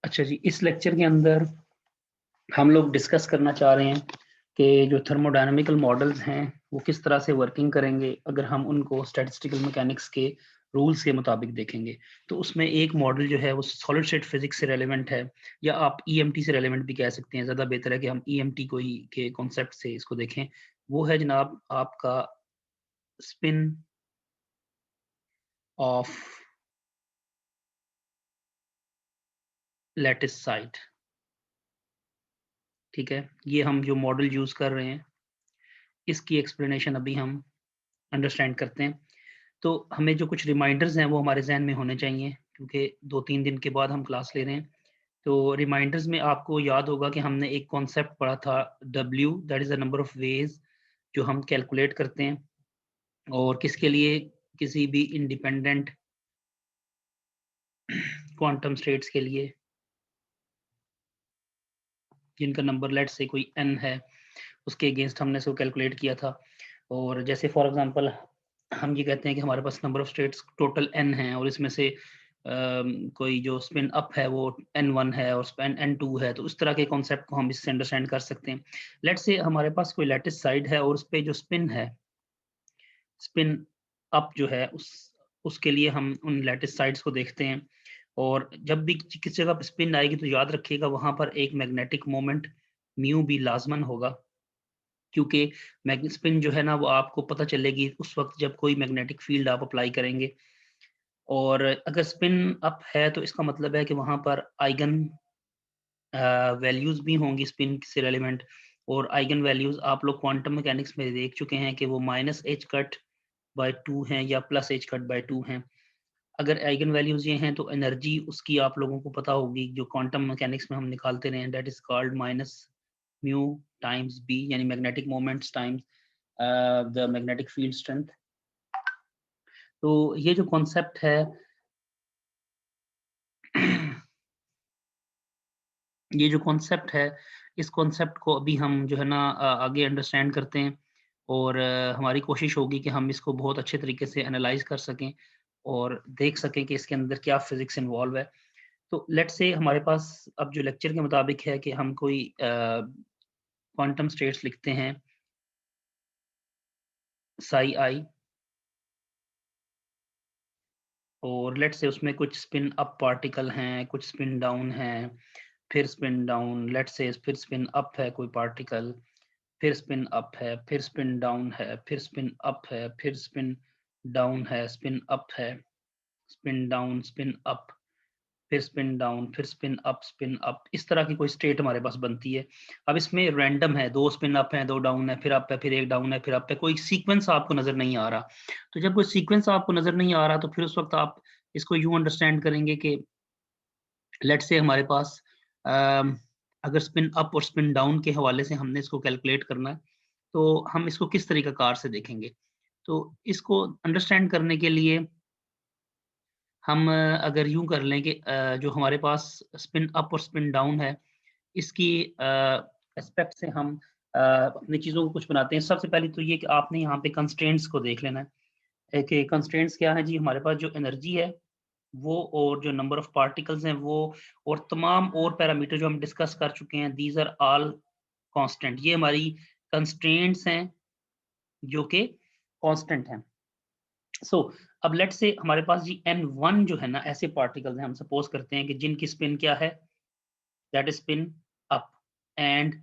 अच्छा जी, इस लेक्चर के अंदर हम लोग डिस्कस करना चाह रहे हैं कि जो थर्मोडायनामिकल मॉडल्स हैं वो किस तरह से वर्किंग करेंगे अगर हम उनको स्टैटिस्टिकल मैकेनिक्स के रूल्स के मुताबिक देखेंगे। तो उसमें एक मॉडल जो है वो सॉलिड स्टेट फिजिक्स से रेलेवेंट है, या आप ईएमटी से रेलेवेंट भी कह सकते हैं। ज़्यादा बेहतर है कि हम ईएमटी को ही के कॉन्सेप्ट से इसको देखें। वो है जनाब आपका स्पिन ऑफ लैटिस साइड। ठीक है, ये हम जो मॉडल यूज़ कर रहे हैं इसकी एक्सप्लेनेशन अभी हम अंडरस्टैंड करते हैं। तो हमें जो कुछ रिमाइंडर्स हैं वो हमारे जहन में होने चाहिए, क्योंकि 2-3 दिन के बाद हम क्लास ले रहे हैं। तो रिमाइंडर्स में आपको याद होगा कि हमने एक कॉन्सेप्ट पढ़ा था, W that is the number of veg जो हम कैलकुलेट करते हैं, और किसके लिए, किसी भी इंडिपेंडेंट क्वांटम स्टेट्स के लिए जिनका नंबर लेट से कोई n है, उसके अगेंस्ट हमने इसको कैलकुलेट किया था। और जैसे फॉर एग्जांपल हम ये कहते हैं कि हमारे पास number of states total n हैं, और इसमें से कोई जो स्पिन अप है वो n1 है और स्पिन n2 है, तो उस तरह के कॉन्सेप्ट को हम इससे अंडरस्टैंड कर सकते हैं। लेट से हमारे पास कोई लैटिस साइड है और उस पे जो स्पिन है, स्पिन अप जो है उसके लिए हम उन लैटिस साइड्स को देखते हैं। और जब भी किसी जगह पे स्पिन आएगी तो याद रखिएगा वहां पर एक मैग्नेटिक मोमेंट म्यू भी लाजमन होगा, क्योंकि मैग्नेटिक स्पिन जो है ना वो आपको पता चलेगी उस वक्त जब कोई मैग्नेटिक फील्ड आप अप्लाई करेंगे। और अगर स्पिन अप है तो इसका मतलब है कि वहां पर आइगन वैल्यूज भी होंगी स्पिन से रेलिवेंट। और आइगन वैल्यूज आप लोग क्वांटम मैकेनिक्स में देख चुके हैं कि वो -h⁻² हैं या +h⁻² हैं। अगर आइगन वैल्यूज ये हैं तो एनर्जी उसकी आप लोगों को पता होगी, जो क्वांटम मैकेनिक्स में हम निकालते रहे हैं, that is called -μ times b, यानी magnetic moments times the magnetic field strength. तो ये जो कॉन्सेप्ट है ये जो कॉन्सेप्ट है, इस कॉन्सेप्ट को अभी हम जो है ना आगे अंडरस्टैंड करते हैं। और हमारी कोशिश होगी कि हम इसको बहुत अच्छे तरीके से एनालाइज कर सकें और देख सकें कि इसके अंदर क्या फिजिक्स इन्वॉल्व है। तो लेट्स से हमारे पास अब जो लेक्चर के मुताबिक है कि हम कोई क्वांटम स्टेट्स लिखते हैं साई आई, और लेट्स से उसमें कुछ स्पिन अप पार्टिकल हैं, कुछ स्पिन डाउन हैं, फिर स्पिन डाउन, लेट्स से फिर स्पिन अप है कोई पार्टिकल, फिर स्पिन अप है, फिर स्पिन डाउन है, फिर स्पिन अप है, फिर स्पिन डाउन है, स्पिन अप है, स्पिन डाउन, स्पिन अप, फिर स्पिन डाउन, फिर स्पिन अप, इस तरह की कोई स्टेट हमारे पास बनती है। अब इसमें रैंडम है, 2 स्पिन अप है, 2 डाउन है, फिर अप है, फिर एक डाउन है, फिर अप है, कोई सीक्वेंस आपको नजर नहीं आ रहा। तो जब कोई सीक्वेंस आपको नजर नहीं आ रहा तो फिर उस वक्त आप इसको यूं अंडरस्टैंड करेंगे कि लेट से हमारे पास अगर स्पिन अप और स्पिन डाउन के हवाले से हमने इसको कैलकुलेट करना है तो हम इसको किस तरीका कार से देखेंगे। तो इसको अंडरस्टैंड करने के लिए हम अगर यूं कर लें कि जो हमारे पास स्पिन अप और स्पिन डाउन है, इसकी एस्पेक्ट से हम अपनी चीज़ों को कुछ बनाते हैं। सबसे पहले तो ये कि आपने यहाँ पे कंस्ट्रेंट्स को देख लेना है कि कंस्ट्रेंट्स क्या है जी। हमारे पास जो एनर्जी है वो, और जो नंबर ऑफ पार्टिकल्स हैं वो, और तमाम और पैरामीटर जो हम डिस्कस कर चुके हैं, दीज आर ऑल कांस्टेंट। ये हमारी कंस्ट्रेंट्स हैं जो कि कांस्टेंट हैं। सो अब लेट्स से हमारे पास जी n1 जो है ना, ऐसे पार्टिकल्स हैं, हम सपोज करते हैं कि जिनकी स्पिन क्या है, that is spin up. And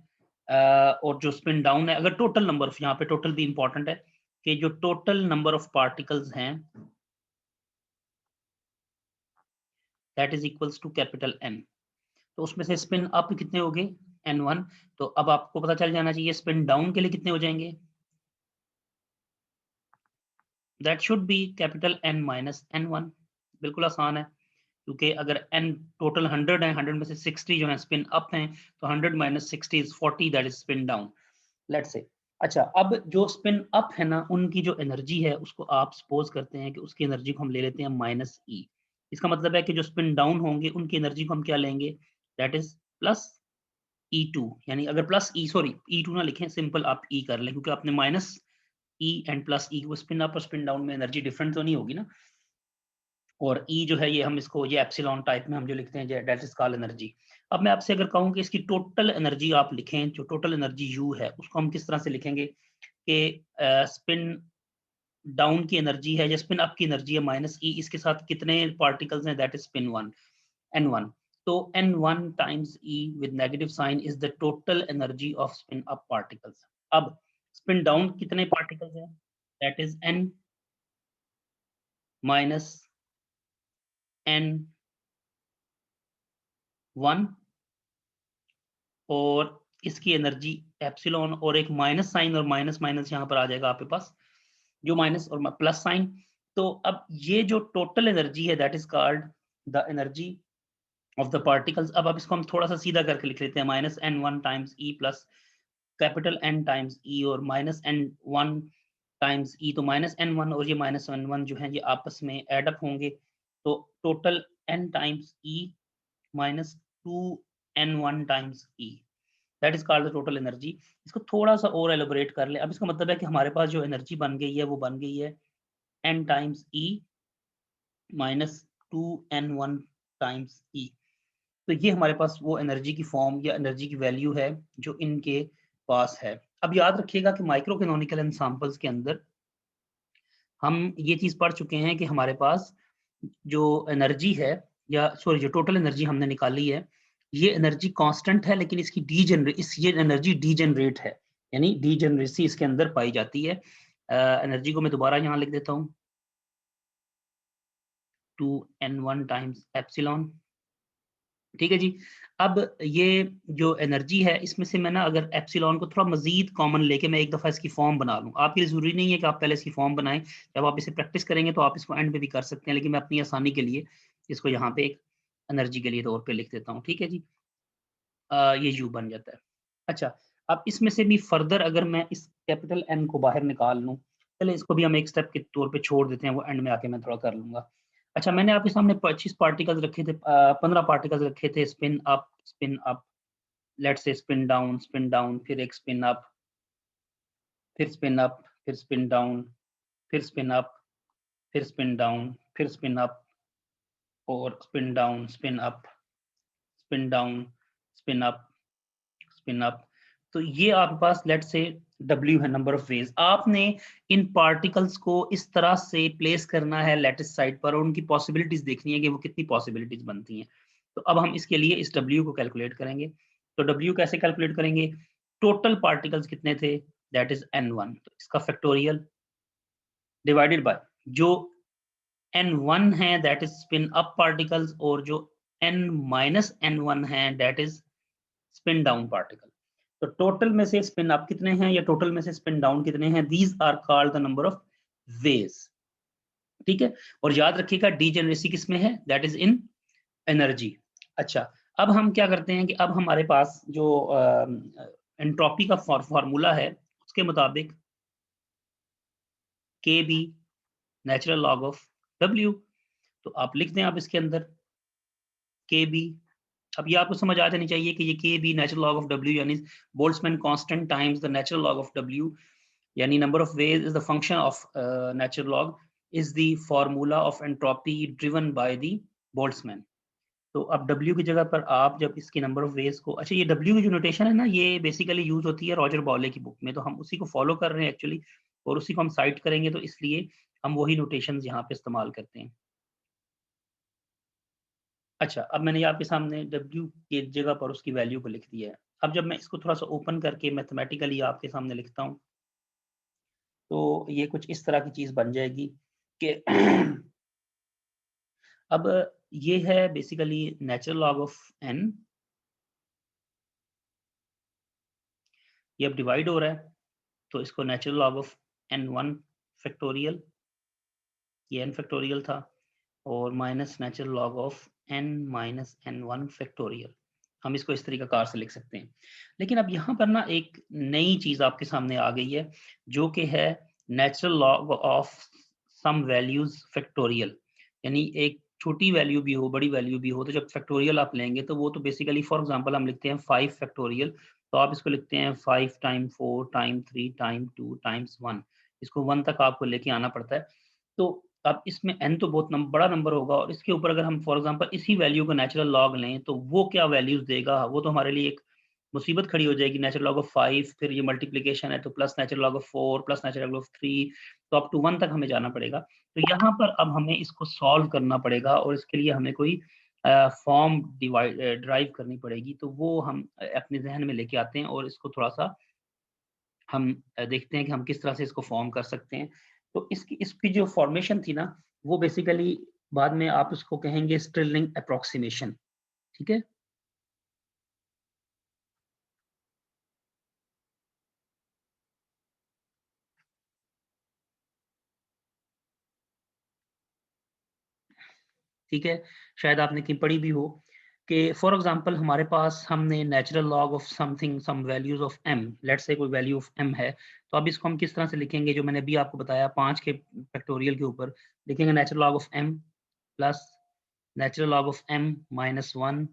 और जो स्पिन डाउन है, अगर टोटल नंबर ऑफ, यहाँ पे टोटल भी इंपॉर्टेंट है कि जो टोटल नंबर ऑफ पार्टिकल्स हैं that is equals to capital N। तो उसमें से स्पिन अप कितने हो गए, n1। तो अब आपको पता चल जाना चाहिए स्पिन डाउन के लिए कितने हो जाएंगे, that should be capital N minus n1। बिल्कुल आसान है, क्योंकि अगर n टोटल 100 है, 100 में से 60 जो है स्पिन अप हैं, तो 100 minus 60 is 40, that is spin down. Let's say अच्छा, अब जो स्पिन अप है ना उनकी जो एनर्जी है उसको आप सपोज करते हैं कि उसकी एनर्जी को हम ले लेते हैं -e। इसका मतलब है कि जो स्पिन डाउन होंगे उनकी एनर्जी को हम क्या लेंगे, दैट इज प्लस E2। यानी अगर प्लस ई, सॉरी E2 ना लिखें, सिंपल आप E कर लें, क्योंकि आपने minus E and plus E, वो स्पिन अप और स्पिन डाउन में एनर्जी डिफरेंट तो नहीं होगी ना। और ई जो है ये हम इसको ये एप्सिलॉन टाइप में हम जो लिखते हैं दैट इज कॉल्ड एनर्जी। अब मैं आपसे अगर कहूँ कि इसकी टोटल एनर्जी आप लिखें, जो टोटल एनर्जी यू है उसको हम किस तरह से लिखेंगे कि स्पिन डाउन की एनर्जी है या स्पिन अप की एनर्जी है माइनस ई, इसके साथ कितने पार्टिकल्स हैं, that is spin one, n1। तो n1 times e with negative sign is the total energy of spin up particles. अब स्पिन डाउन कितने पार्टिकल्स हैं, that is n minus n1, और इसकी एनर्जी एप्सिलॉन, और एक माइनस साइन, और minus minus यहाँ पर आ जाएगा आपके पास जो माइनस और प्लस साइन। तो अब ये जो टोटल एनर्जी है that is called the energy of the particles. अब इसको हम थोड़ा सा सीधा करके लिख लेते हैं, minus n1 times E plus capital N times E, और माइनस n1 टाइम्स ई, तो माइनस n1 और ये माइनस n1 जो है ये आपस में एडअप होंगे, तो total n times E minus 2n1 times E, that is called the total energy. इसको थोड़ा सा और एलोबरेट कर ले। अब इसका मतलब है कि हमारे पास जो एनर्जी बन गई है वो बन गई है n times E minus 2n1 times ई। तो ये हमारे पास वो एनर्जी की फॉर्म या एनर्जी की वैल्यू है जो इनके पास है। अब याद रखिएगा कि माइक्रो कैनोनिकल एनसेम्बल्स के अंदर हम ये चीज पढ़ चुके हैं कि हमारे पास जो एनर्जी है, या सॉरी जो टोटल एनर्जी हमने निकाली है, ये एनर्जी कांस्टेंट है, लेकिन इसकी ये एनर्जी डीजेनरेट है, यानी डीजेनरेसी इसके अंदर पाई जाती है। एनर्जी को मैं दोबारा यहाँ लिख देता हूँ, 2n1 टाइम्स एप्सिलॉन, ठीक है जी। अब ये जो एनर्जी है इसमें से मैं ना अगर एप्सिलॉन को थोड़ा मजीद कॉमन लेके मैं एक दफ़ा इसकी फॉर्म बना लूँ, आपके लिए ज़रूरी नहीं है कि आप पहले इसकी फॉर्म बनाएं, जब आप इसे प्रैक्टिस करेंगे तो आप इसको एंड पे भी कर सकते हैं, लेकिन मैं अपनी आसानी के लिए इसको यहाँ पे एक एनर्जी के लिए तौर पे लिख देता हूँ, ठीक है जी। ये यू बन जाता है। अच्छा, अब इसमें से भी फर्दर अगर मैं इस कैपिटल एन को बाहर निकाल लूँ, चले इसको भी हम एक स्टेप के तौर पे छोड़ देते हैं, वो एंड में आके मैं थोड़ा कर लूंगा। अच्छा, मैंने आपके सामने 25 पार्टिकल्स रखे थे, 15 पार्टिकल्स रखे थे, spin up, let's say spin down, फिर एक स्पिन अप, फिर स्पिन अप, फिर स्पिन डाउन, फिर स्पिन अप, फिर स्पिन डाउन, फिर स्पिन अप, और spin down, spin up, spin down, spin up, spin up. तो ये आपके पास लेट से W है, नंबर ऑफ वेज। आपने इन पार्टिकल्स को इस तरह से प्लेस करना है लैटिस साइड पर, और उनकी पॉसिबिलिटीज देखनी है कि वो कितनी पॉसिबिलिटीज बनती हैं। तो अब हम इसके लिए इस W को कैलकुलेट करेंगे। तो W कैसे कैलकुलेट करेंगे, टोटल पार्टिकल्स कितने थे, दैट इज n1, तो इसका फैक्टोरियल डिवाइडेड बाय जो n1 है that is spin up particles, और जो n माइनस n1 है that is spin down particle. तो टोटल में से स्पिन अप कितने हैं या टोटल में से स्पिन डाउन कितने हैं, these are called the number of ways, ठीक है। और याद रखिएगा डीजेनरेसी किसमें है, दैट इज इन एनर्जी। अच्छा, अब हम क्या करते हैं कि अब हमारे पास जो एंट्रोपी का फॉर्मूला है उसके मुताबिक K B natural log of W, तो आप लिख दें आप इसके अंदर के बी। अब ये आपको समझ आ जानी चाहिए कि ये के B natural log of W यानी Boltzmann constant times the natural log of W, यानी number of ways is the function of natural log is the formula of entropy driven by the Boltzmann. तो अब W की जगह पर आप जब इसकी नंबर ऑफ वेज को, अच्छा ये W की जो नोटेशन है ना ये बेसिकली यूज होती है रॉजर बॉले की बुक में, तो हम उसी को फॉलो कर रहे हैं एक्चुअली, और उसी को हम साइट करेंगे, तो इसलिए हम वही नोटेशन यहाँ पे इस्तेमाल करते हैं। अच्छा, अब मैंने आपके सामने W की जगह पर उसकी वैल्यू को लिख दिया है। अब जब मैं इसको थोड़ा सा ओपन करके मैथमेटिकली आपके सामने लिखता हूँ, तो ये कुछ इस तरह की चीज बन जाएगी कि अब ये है basically natural log of n, ये अब डिवाइड हो रहा है, तो इसको natural log of n1 factorial, ये n फैक्टोरियल था, और minus natural log of n minus n1 factorial, हम इसको इस तरीका कार से लिख सकते हैं। लेकिन अब यहाँ पर ना एक नई चीज आपके सामने आ गई है जो कि है natural log of some values factorial, यानी एक छोटी वैल्यू भी हो बड़ी वैल्यू भी हो, तो जब फैक्टोरियल आप लेंगे तो वो तो बेसिकली फॉर एग्जांपल हम लिखते हैं 5 फैक्टोरियल, तो आप इसको लिखते हैं 5 टाइम 4 टाइम 3 टाइम 2 टाइम्स 1, इसको 1 तक आपको लेके आना पड़ता है। तो अब इसमें n तो बहुत बड़ा नंबर होगा और इसके ऊपर अगर हम फॉर एग्जांपल इसी वैल्यू को नेचुरल लॉग लें तो वो क्या वैल्यूज देगा, वो तो हमारे लिए एक मुसीबत खड़ी हो जाएगी। नेचुरल लॉग ऑफ 5, फिर ये मल्टीप्लिकेशन है तो plus natural log of 4 plus natural log of 3, तो अप टू 1 तक हमें जाना पड़ेगा। तो यहाँ पर अब हमें इसको सॉल्व करना पड़ेगा और इसके लिए हमें कोई फॉर्म ड्राइव करनी पड़ेगी। तो वो हम अपने जहन में लेके आते हैं और इसको थोड़ा सा हम देखते हैं कि हम किस तरह से इसको फॉर्म कर सकते हैं। तो इसकी इसकी जो फॉर्मेशन थी ना, वो बेसिकली बाद में आप उसको कहेंगे स्टिरलिंग अप्रोक्सीमेशन। ठीक है, ठीक है, शायद आपने कहीं पढ़ी भी हो कि फॉर एग्जांपल हमारे पास हमने natural log of something some values of m, let's say कोई वैल्यू ऑफ m है, तो अब इसको हम किस तरह से लिखेंगे, जो मैंने अभी आपको बताया 5 के फैक्टोरियल के ऊपर लिखेंगे natural log of m plus natural log of m minus 1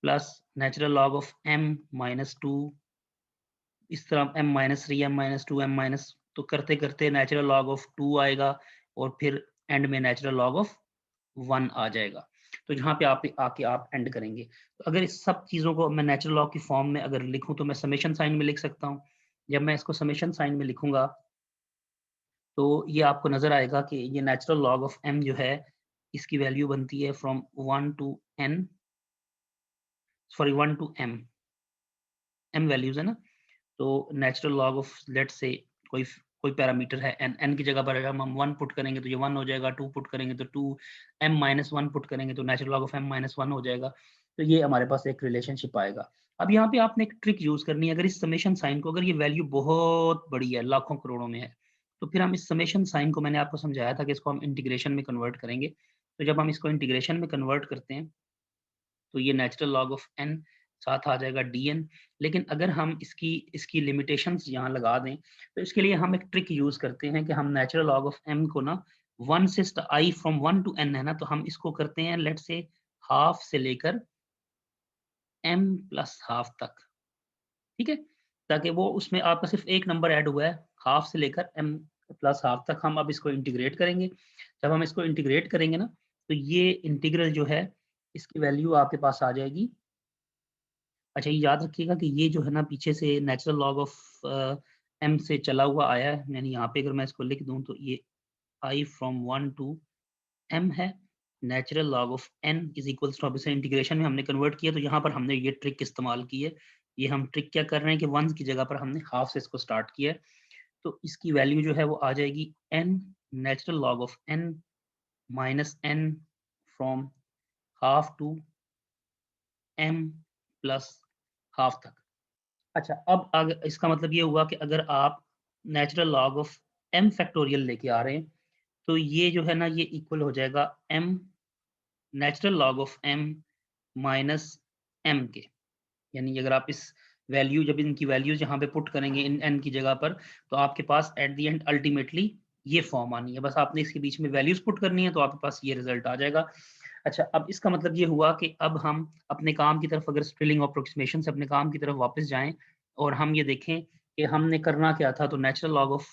plus natural log of m minus 2, इस तरह m minus 3 m minus 2 m minus, तो करते करते नेचुरल लॉग ऑफ 2 आएगा और फिर एंड में नेचुरल लॉग ऑफ 1 आ जाएगा। तो यहाँ पे आप आके आप एंड करेंगे। तो अगर इस सब चीज़ों को मैं नेचुरल लॉग की फॉर्म में अगर लिखूँ तो मैं समेशन साइन में लिख सकता हूँ। जब मैं इसको समेशन साइन में लिखूंगा तो ये आपको नजर आएगा कि ये नेचुरल लॉग ऑफ m जो है इसकी वैल्यू बनती है from 1 to n, sorry 1 to m values है ना। तो नेचुरल लॉग ऑफ लेट से कोई कोई पैरामीटर है n की जगह पर अगर हम 1 पुट करेंगे तो ये 1 हो जाएगा, 2 पुट करेंगे तो 2, m माइनस 1 पुट करेंगे तो natural log of m minus 1 हो जाएगा। तो ये हमारे पास एक रिलेशनशिप आएगा। अब यहाँ पे आपने एक ट्रिक यूज करनी है, अगर इस समेशन साइन को, अगर ये वैल्यू बहुत बड़ी है, लाखों करोड़ों में है, तो फिर हम इस समेशन साइन को, मैंने आपको समझाया था कि इसको हम इंटीग्रेशन में कन्वर्ट करेंगे। तो जब हम इसको इंटीग्रेशन में कन्वर्ट करते हैं तो ये नेचुरल लॉग ऑफ n साथ आ जाएगा dn। लेकिन अगर हम इसकी इसकी लिमिटेशंस यहाँ लगा दें तो इसके लिए हम एक ट्रिक यूज करते हैं कि हम नेचुरल लॉग ऑफ m को ना 1 से i फ्रॉम 1 टू n है ना, तो हम इसको करते हैं लेट से हाफ से लेकर m प्लस हाफ तक। ठीक है, ताकि वो उसमें आपका सिर्फ एक नंबर ऐड हुआ है, हाफ से लेकर m प्लस हाफ तक। हम अब इसको इंटीग्रेट करेंगे। जब हम इसको इंटीग्रेट करेंगे ना तो ये इंटीग्रल जो है इसकी वैल्यू आपके पास आ जाएगी। अच्छा, ये याद रखिएगा कि ये जो है ना पीछे से नेचुरल लॉग ऑफ m से चला हुआ आया है, यानी यहाँ पे अगर मैं इसको लिख दूं तो ये i फ्रॉम 1 टू m है। Natural log of n is equals to, अब इसे इंटीग्रेशन में हमने कन्वर्ट किया तो यहाँ पर हमने ये ट्रिक इस्तेमाल की है। ये हम ट्रिक क्या कर रहे हैं कि 1 की जगह पर हमने हाफ से इसको स्टार्ट किया है। तो इसकी वैल्यू जो है वो आ जाएगी n natural log of n minus n from half to m plus half तक। अच्छा, अब अगर इसका मतलब ये हुआ कि अगर आप natural log of m factorial लेके आ रहे हैं तो ये जो है ना ये इक्वल हो जाएगा m natural log of m minus m के। यानी अगर आप इस वैल्यू, जब इनकी वैल्यूज यहाँ पे पुट करेंगे इन n की जगह पर, तो आपके पास एट द एंड अल्टीमेटली ये फॉर्म आनी है। बस आपने इसके बीच में वैल्यूज पुट करनी है तो आपके पास ये रिजल्ट आ जाएगा। अच्छा, अब इसका मतलब ये हुआ कि अब हम अपने काम की तरफ, अगर स्टिरलिंग अप्रोक्सीमेशन से अपने काम की तरफ वापस जाएं और हम ये देखें कि हमने करना क्या था, तो नेचुरल लॉग ऑफ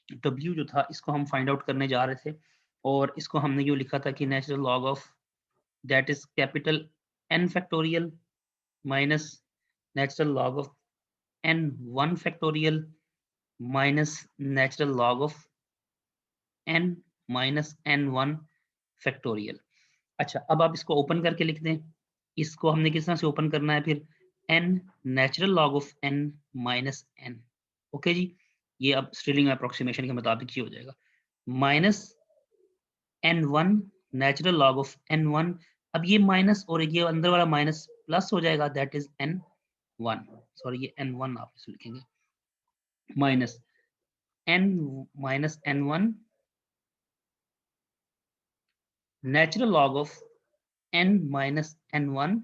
w जो था इसको हम फाइंड आउट करने जा रहे थे और इसको हमने यूँ लिखा था कि natural log of that is capital n factorial minus natural log of n1 factorial minus natural log of n minus n1 factorial. अच्छा, अब आप इसको ओपन करके लिख दें। इसको हमने किस तरह से ओपन करना है फिर, n natural log of n minus n। Okay जी, ये अब स्टिरलिंग अप्रोक्सीमेशन के मुताबिक ये हो जाएगा minus n1 natural log of n1। अब ये माइनस और ये अंदर वाला माइनस प्लस हो जाएगा, दैट इज n1, सॉरी ये n1 आप इसे लिखेंगे, minus n minus n1 natural log of n minus n1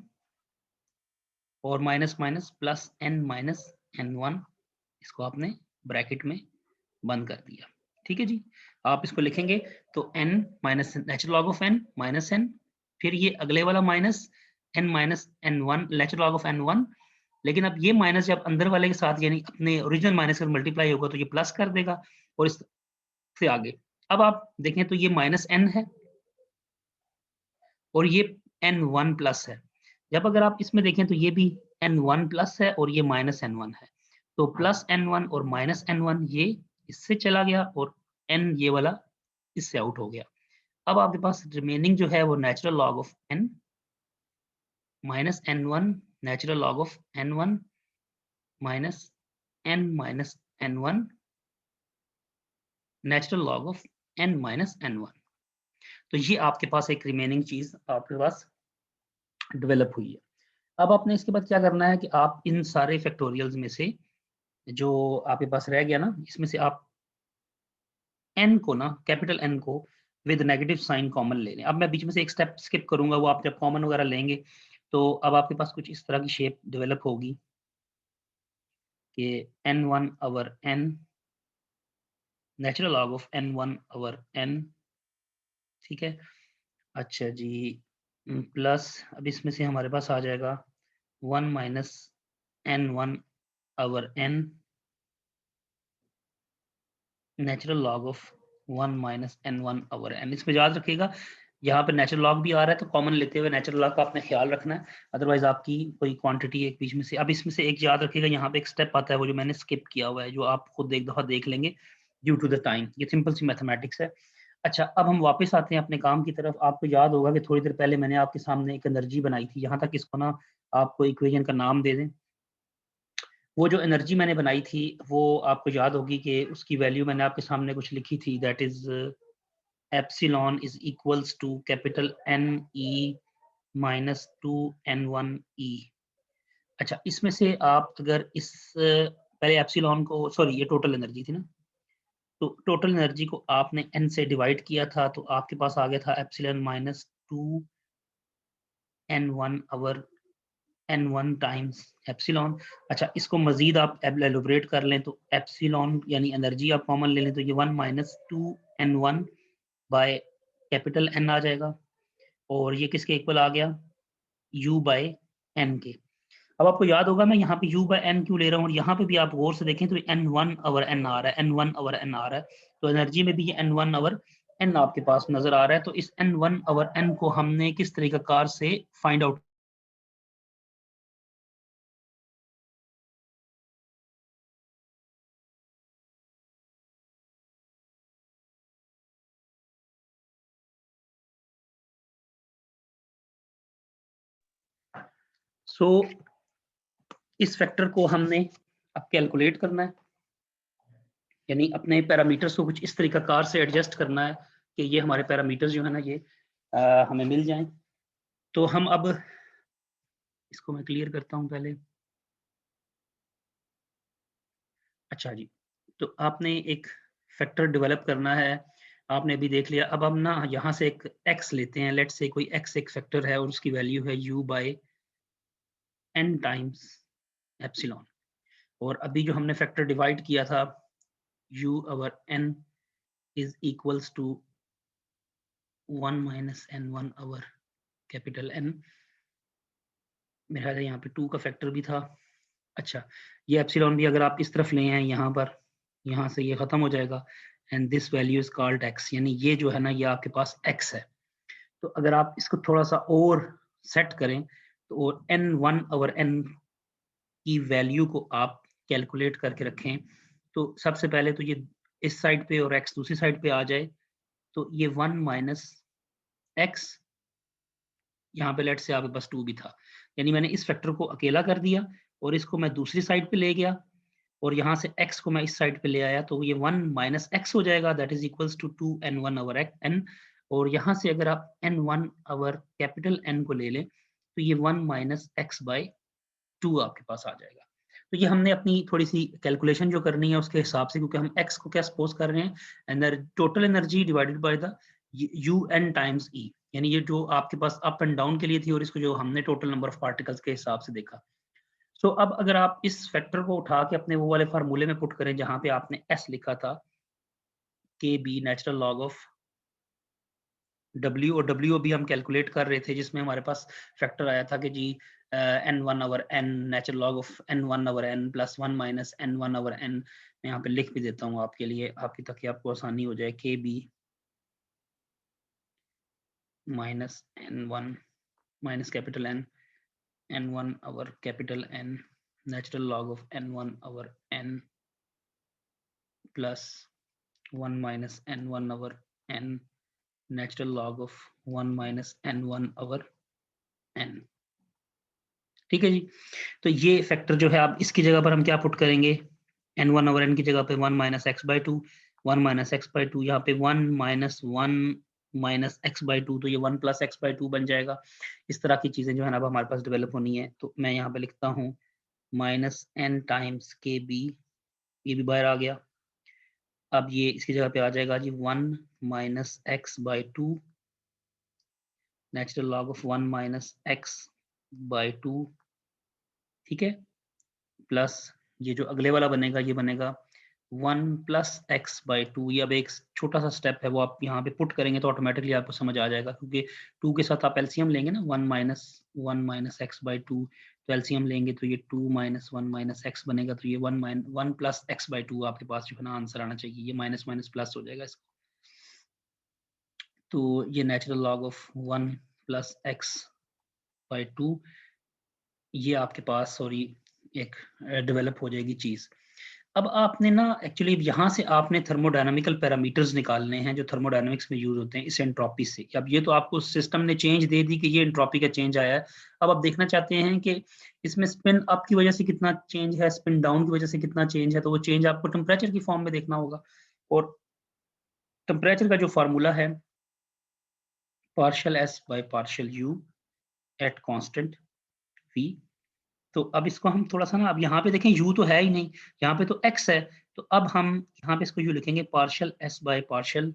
और minus minus plus n minus n1, इसको आपने ब्रैकेट में बंद कर दिया। ठीक है जी, आप इसको लिखेंगे तो n minus natural log of n minus n, फिर ये अगले वाला minus n minus n1 natural log of n1। लेकिन अब ये माइनस जब अंदर वाले के साथ यानी अपने ओरिजिनल माइनस का मल्टीप्लाई होगा तो ये प्लस कर देगा और इस से आगे। अब आप देखें तो ये -n है और ये n1 प्लस है। जब अगर आप इसमें देखें तो ये भी n1 प्लस है और ये -n1 है। तो प्लस n1 और -n1 ये इससे चला गया और n ये वाला इससे आउट हो गया। अब आपके पास रिमेनिंग जो है वो natural log of n -n1 natural log of n1 minus n-n1 natural log of n-n1। तो ये आपके पास एक रिमेनिंग चीज आपके पास डेवलप हुई है। अब आपने इसके बाद क्या करना है कि आप इन सारे फैक्टोरियल्स में से जो आपके पास रह गया ना, इसमें से आप n को ना, कैपिटल N को विद नेगेटिव साइन कॉमन ले लें। अब मैं बीच में से एक स्टेप स्किप करूंगा, वो आप जब कॉमन वगैरह लेंगे तो अब आपके पास कुछ इस तरह की शेप डेवलप होगी कि n1 over n natural log of n1 over n, ठीक है। अच्छा जी, प्लस अब इसमें से हमारे पास आ जाएगा 1 minus n1 over n natural log of 1 minus n1 over n। इसमें याद रखिएगा यहाँ पे नेचुरल लॉग भी आ रहा है तो कॉमन लेते हुए नेचुरल लॉग का आपने ख्याल रखना है, अदरवाइज आपकी कोई क्वांटिटी एक बीच में से। अब इसमें से एक याद रखिएगा, यहाँ पे एक स्टेप आता है वो जो मैंने स्किप किया हुआ है, जो आप खुद एक दफा देख लेंगे ड्यू टू द टाइम। ये सिंपल सी मैथमेटिक्स है। अच्छा, अब हम वापस आते हैं अपने काम की तरफ। आपको याद होगा कि थोड़ी देर पहले मैंने आपके सामने एक एनर्जी बनाई थी, यहाँ तक इसको ना आपको इक्वेशन का नाम दे दें। वो जो एनर्जी मैंने बनाई थी वो आपको याद होगी कि उसकी वैल्यू मैंने आपके सामने कुछ लिखी थी, that is epsilon is equals to capital N E minus 2n1 E। अच्छा, इसमें से आप अगर इस पहले एप्सिलॉन को, सॉरी ये टोटल एनर्जी थी ना, तो टोटल एनर्जी को आपने n से डिवाइड किया था तो आपके पास आ गया था epsilon minus 2n1 over n1 times epsilon. अच्छा, इसको मजीद आप एलोबरेट कर लें तो एप्सिलॉन यानी एनर्जी आप कॉमन ले लें तो ये 1 minus 2n1 by capital N आ जाएगा और ये किसके इक्वल आ गया, U बाय n के। अब आपको याद होगा मैं यहाँ पे U बाय n क्यों ले रहा हूँ, और यहाँ पे भी आप गौर से देखें तो n1 ओवर n आ रहा है, n1 ओवर n आ रहा है, तो एनर्जी में भी ये n1 ओवर n आपके पास नजर आ रहा है। तो इस n1 ओवर n को हमने किस तरीका कार से फाइंड आउट, सो इस फैक्टर को हमने अब कैलकुलेट करना है, यानी अपने पैरामीटर्स को कुछ इस तरीका कार से एडजस्ट करना है कि ये हमारे पैरामीटर्स जो है ना ये हमें मिल जाएं। तो हम अब इसको मैं क्लियर करता हूं पहले। अच्छा जी, तो आपने एक फैक्टर डेवलप करना है, आपने अभी देख लिया। अब हम ना यहाँ से एक x लेते हैं, लेट्स से कोई x एक फैक्टर है और उसकी वैल्यू है u बाय n टाइम्स एप्सिलॉन। और अभी जो हमने फैक्टर डिवाइड किया था u over n is equals to 1 minus n1 over capital N। मेरा ख्याल है यहाँ पे 2 का फैक्टर भी था। अच्छा, ये एप्सिलॉन भी अगर आप इस तरफ ले आए यहाँ पर, यहाँ से ये खत्म हो जाएगा and this value is called x, यानी ये जो है ना ये आपके पास x है। तो अगर आप इसको थोड़ा सा और सेट करें तो n1 ओवर n की वैल्यू को आप कैलकुलेट करके रखें, तो सबसे पहले तो ये इस साइड पे और x दूसरी साइड पे आ जाए, तो ये 1 माइनस x, यहाँ पे लेट से आपके पास 2 भी था, यानी मैंने इस फैक्टर को अकेला कर दिया और इसको मैं दूसरी साइड पे ले गया और यहाँ से x को मैं इस साइड पे ले आया, तो ये 1 माइनस x हो जाएगा, that is equals to 2n1 over n। और यहाँ से अगर आप n1 ओवर कैपिटल N को ले लें तो ये 1 माइनस x बाई 2 आपके पास आ जाएगा। तो ये हमने अपनी थोड़ी सी कैलकुलेशन जो करनी है उसके हिसाब से, क्योंकि हम x को क्या सपोज कर रहे हैं, total energy divided by the un times e, यानी ये जो आपके पास अप एंड डाउन के लिए थी और इसको जो हमने टोटल नंबर ऑफ पार्टिकल्स के हिसाब से देखा। सो अब अगर आप इस फैक्टर को उठा के अपने वो वाले फार्मूले में पुट करें जहां पे आपने s लिखा था, K B natural log of W, और W अभी हम कैलकुलेट कर रहे थे जिसमें हमारे पास फैक्टर आया था कि जी n1 over n natural log of n1 over n plus 1 minus n1 over n मैं यहाँ पे लिख भी देता हूँ आपके लिए, आपकी ताकि आपको आसानी हो जाए। K B minus n1 minus capital N n1 over capital N natural log of n1 over n plus 1 minus n1 over n natural log of 1 minus n1 over n। ठीक है जी। तो ये फैक्टर जो है, आप इसकी जगह पर हम क्या पुट करेंगे, n1 ओवर n की जगह पे 1 minus x by two, 1 minus x by two, यहाँ पे 1 माइनस एक्स बाई टू, तो ये 1 प्लस एक्स बाई टू बन जाएगा। इस तरह की चीजें जो है ना अब हमारे पास डेवलप होनी है। तो मैं यहाँ पे लिखता हूँ माइनस n टाइम्स के बी, ये भी बाहर आ गया। अब ये इसकी जगह पे आ जाएगा जी 1 minus x by two natural log of 1 minus x by two, ठीक है, प्लस ये जो अगले वाला बनेगा ये बनेगा 1 प्लस एक्स बाई टू। ये अब एक छोटा सा स्टेप है, वो आप यहाँ पे पुट करेंगे तो ऑटोमेटिकली आपको समझ आ जाएगा, क्योंकि 2 के साथ आप एलसीएम लेंगे ना, 1 माइनस एक्स बाई टू, तो एलसीएम लेंगे तो ये 2 माइनस 1 माइनस एक्स बनेगा, तो ये 1 प्लस एक्स बाई टू आपके पास जो है ना आंसर आना चाहिए। ये माइनस माइनस प्लस हो जाएगा इसको, तो ये natural log of 1 plus x by two, ये आपके पास सॉरी एक डेवलप हो जाएगी चीज। अब आपने ना एक्चुअली यहाँ से आपने थर्मोडायनामिकल पैरामीटर्स निकालने हैं जो थर्मोडायनामिक्स में यूज होते हैं इस एंट्रोपी से। अब ये तो आपको सिस्टम ने चेंज दे दी कि ये एंट्रोपी का चेंज आया है। अब आप देखना चाहते हैं कि इसमें स्पिन अप की वजह से कितना चेंज है, स्पिन डाउन की वजह से कितना चेंज है, तो वो चेंज आपको टेम्परेचर की फॉर्म में देखना होगा। और टेम्परेचर का जो फार्मूला है partial s by partial u at constant v. तो अब इसको हम थोड़ा सा ना, अब यहाँ पे देखें u तो है ही नहीं, यहाँ पे तो x है, तो अब हम यहाँ पे इसको u लिखेंगे partial s by partial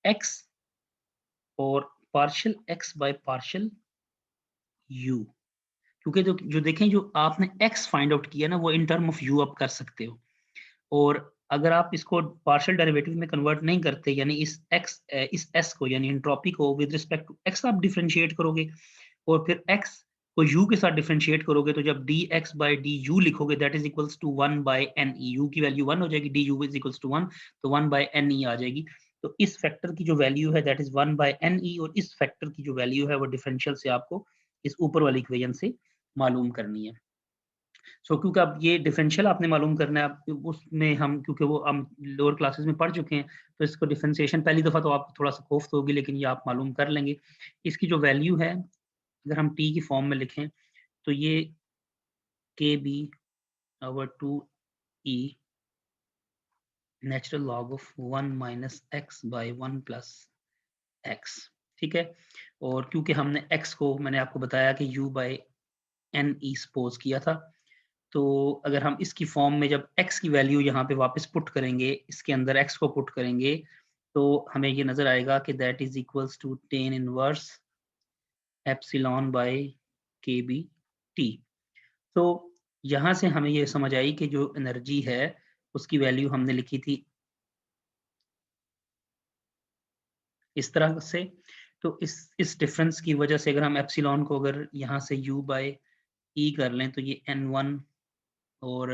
x और partial x by partial u। क्योंकि जो देखें जो आपने x फाइंड आउट किया ना वो इन टर्म ऑफ u आप कर सकते हो। और अगर आप इसको पार्शियल डेरिवेटिव में कन्वर्ट नहीं करते, यानी इस s को यानी एंट्रोपी को विद रिस्पेक्ट टू x आप डिफरेंशिएट करोगे और फिर x को u के साथ डिफरेंशिएट करोगे, तो जब dx बाई du लिखोगे that is equals to 1 by ne, u की वैल्यू 1 हो जाएगी, du इज इक्वल्स टू 1, तो 1 बाई ne आ जाएगी। तो इस फैक्टर की जो वैल्यू है दैट इज 1 बाई ne, और इस फैक्टर की जो वैल्यू है वो डिफरेंशियल से आपको इस ऊपर वाली इक्वेशन से मालूम करनी है। सो क्योंकि अब ये डिफरेंशियल आपने मालूम करना है, आप उसमें हम क्योंकि वो हम लोअर क्लासेस में पढ़ चुके हैं, तो इसको डिफरेंशिएशन पहली दफ़ा तो आपको थोड़ा सा खौफ होगी, लेकिन ये आप मालूम कर लेंगे। इसकी जो वैल्यू है अगर हम टी की फॉर्म में लिखें तो ये के B over two e natural log of 1 minus x by 1 plus x, ठीक है। और क्योंकि हमने x को मैंने आपको बताया कि u by n e suppose किया था, तो अगर हम इसकी फॉर्म में जब x की वैल्यू यहाँ पे वापस पुट करेंगे, इसके अंदर x को पुट करेंगे, तो हमें ये नजर आएगा कि that is equals to tan inverse epsilon by k B T. तो यहाँ से हमें ये समझ आई कि जो एनर्जी है उसकी वैल्यू हमने लिखी थी इस तरह से। तो इस डिफरेंस की वजह से अगर हम एप्सिलॉन को अगर यहाँ से u बाय ई कर लें तो ये n1 और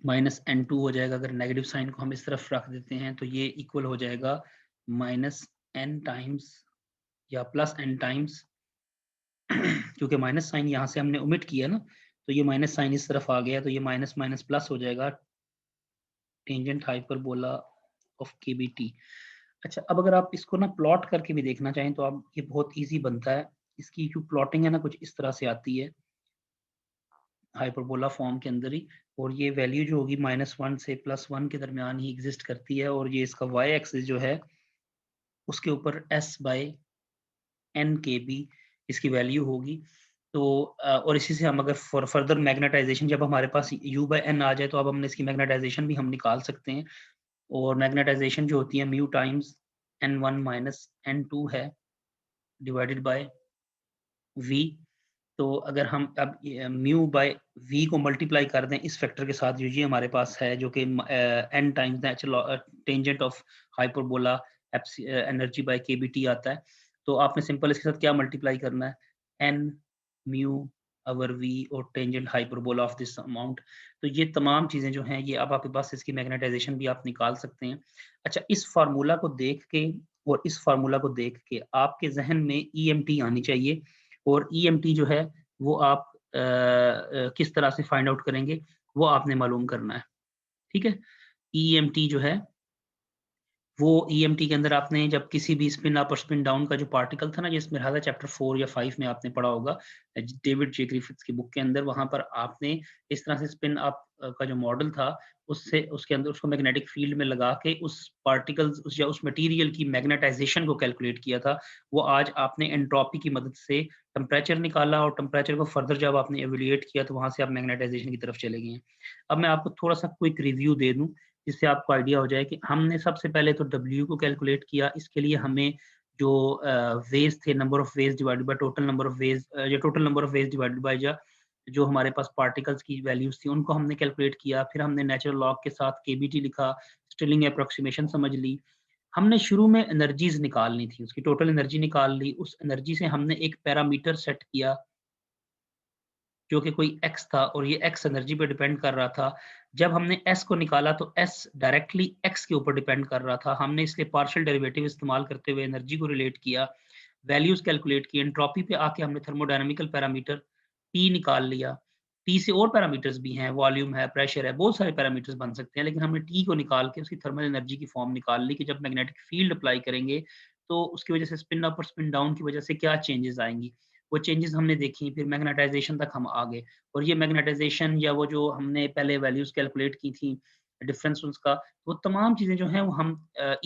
माइनस n2 हो जाएगा। अगर नेगेटिव साइन को हम इस तरफ रख देते हैं तो ये इक्वल हो जाएगा माइनस n टाइम्स या प्लस n टाइम्स क्योंकि माइनस साइन यहाँ से हमने ओमिट किया ना, तो ये माइनस साइन इस तरफ आ गया, तो ये माइनस माइनस प्लस हो जाएगा टेंजेंट हाइपरबोला ऑफ के बी टी। अच्छा, अब अगर आप इसको ना प्लॉट करके भी देखना चाहें तो आप ये बहुत इजी बनता है। इसकी जो प्लॉटिंग है ना कुछ इस तरह से आती है हाइपरबोला फॉर्म के अंदर ही, और ये वैल्यू जो होगी -1 से +1 के दरमियान ही एग्जिस्ट करती है, और ये इसका y एक्सिस जो है उसके ऊपर s बाय n के बी इसकी वैल्यू होगी। तो और इसी से हम अगर फर्दर मैग्नेटाइजेशन जब हमारे पास u बाय n आ जाए तो अब हमने इसकी मैग्नेटाइजेशन भी हम निकाल सकते हैं। और मैग्नेटाइजेशन जो होती है mu times n1 minus n2 है डिवाइडेड बाय v। तो अगर हम अब म्यू बाय v को मल्टीप्लाई कर दें इस फैक्टर के साथ जो ये हमारे पास है, जो कि n times natural tangent of hyperbola energy by के बी टी आता है, तो आपने सिंपल इसके साथ क्या मल्टीप्लाई करना है, n म्यू अवर v और tangent hyperbola of this amount. तो ये तमाम चीजें जो हैं ये अब आपके पास इसकी मैग्नेटाइजेशन भी आप निकाल सकते हैं। अच्छा, इस फार्मूला को देख के और इस फार्मूला को देख के आपके जहन में EMT आनी चाहिए, और EMT जो है वो आप किस तरह से फाइंड आउट करेंगे वो आपने मालूम करना है। ठीक है, EMT जो है वो EMT के अंदर आपने जब किसी भी स्पिन अप और स्पिन डाउन का जो पार्टिकल था ना, जिसमें रहा था चैप्टर 4 या 5 में आपने पढ़ा होगा डेविड जे ग्रिफिथ्स की बुक के अंदर, वहां पर आपने इस तरह से स्पिन अप का जो मॉडल था उससे उसके अंदर उसको मैग्नेटिक फील्ड में लगा के उस पार्टिकल्स उस या उस मटेरियल की मैग्नेटाइजेशन को कैलकुलेट किया था। वो आज आपने एंट्रोपी की मदद से टेम्परेचर निकाला, और टेम्परेचर को फर्दर जब आपने एवेल्युएट किया तो वहां से आप मैग्नेटाइजेशन की तरफ चले गए हैं। अब मैं आपको थोड़ा सा क्विक रिव्यू दे दूं जिससे आपको आइडिया हो जाए कि हमने सबसे पहले तो W को कैलकुलेट किया। इसके लिए हमें जो वेज थे, number of ways divided by total number of ways, या total number of ways divided by जो हमारे पास पार्टिकल्स की वैल्यूज थी उनको हमने कैलकुलेट किया। फिर हमने नेचुरल लॉग के साथ KBT लिखा, स्टिलिंग अप्रोक्सीमेशन समझ ली। हमने शुरू में एनर्जीज निकालनी थी, उसकी टोटल एनर्जी निकाल ली। उस एनर्जी से हमने एक पैरामीटर सेट किया जो कि कोई x था, और ये x एनर्जी पे डिपेंड कर रहा था। जब हमने s को निकाला तो s डायरेक्टली x के ऊपर डिपेंड कर रहा था। हमने इसके पार्शियल डेरिवेटिव इस्तेमाल करते हुए एनर्जी को रिलेट किया, वैल्यूज कैलकुलेट की। एंट्रोपी पे आके हमने थर्मोडायनामिकल पैरामीटर P निकाल लिया। P से और पैरामीटर्स भी हैं, वॉल्यूम है, प्रेशर है, बहुत सारे पैरामीटर्स बन सकते हैं, लेकिन हमने T को निकाल के उसकी थर्मल एनर्जी की फॉर्म निकाल ली कि जब मैग्नेटिक फील्ड अप्लाई करेंगे तो उसकी वजह से स्पिन अप और स्पिन डाउन की वजह से क्या चेंजेस आएंगी। वो चेंजेस हमने देखी। फिर मैग्नेटाइजेशन तक हम आ गए, और ये मैग्नेटाइजेशन या वो जो हमने पहले वैल्यूज कैलकुलेट की थी डिफरेंस उसका, वो तमाम चीजें जो हैं वो हम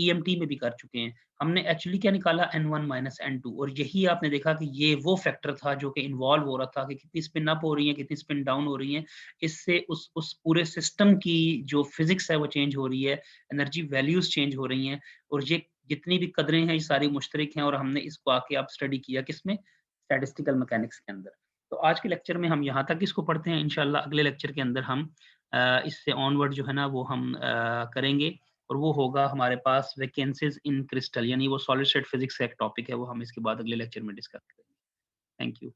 EMT में भी कर चुके हैं। हमने एक्चुअली क्या निकाला, N1 माइनस N2, और यही आपने देखा कि ये वो फैक्टर था जो कि इन्वॉल्व हो रहा था कि कितनी स्पिन अप हो रही है, कितनी स्पिन डाउन हो रही है। इससे उस पूरे सिस्टम की जो फिजिक्स है वो चेंज हो रही है, एनर्जी वैल्यूज चेंज हो रही हैं, और ये जितनी भी कदरें हैं ये सारी मुश्तरक हैं, और हमने इसको आके आप स्टडी किया किसमें, स्टैटिस्टिकल मैकेनिक्स के अंदर। तो आज के लेक्चर में हम यहाँ तक इसको पढ़ते हैं। इंशाल्लाह अगले लेक्चर के अंदर हम इससे ऑनवर्ड जो है ना वो हम करेंगे, और वो होगा हमारे पास वैकेंसीज इन क्रिस्टल, यानी वो सॉलिड स्टेट फिजिक्स का एक टॉपिक है, वो हम इसके बाद अगले लेक्चर में डिस्कस करेंगे। Thank you.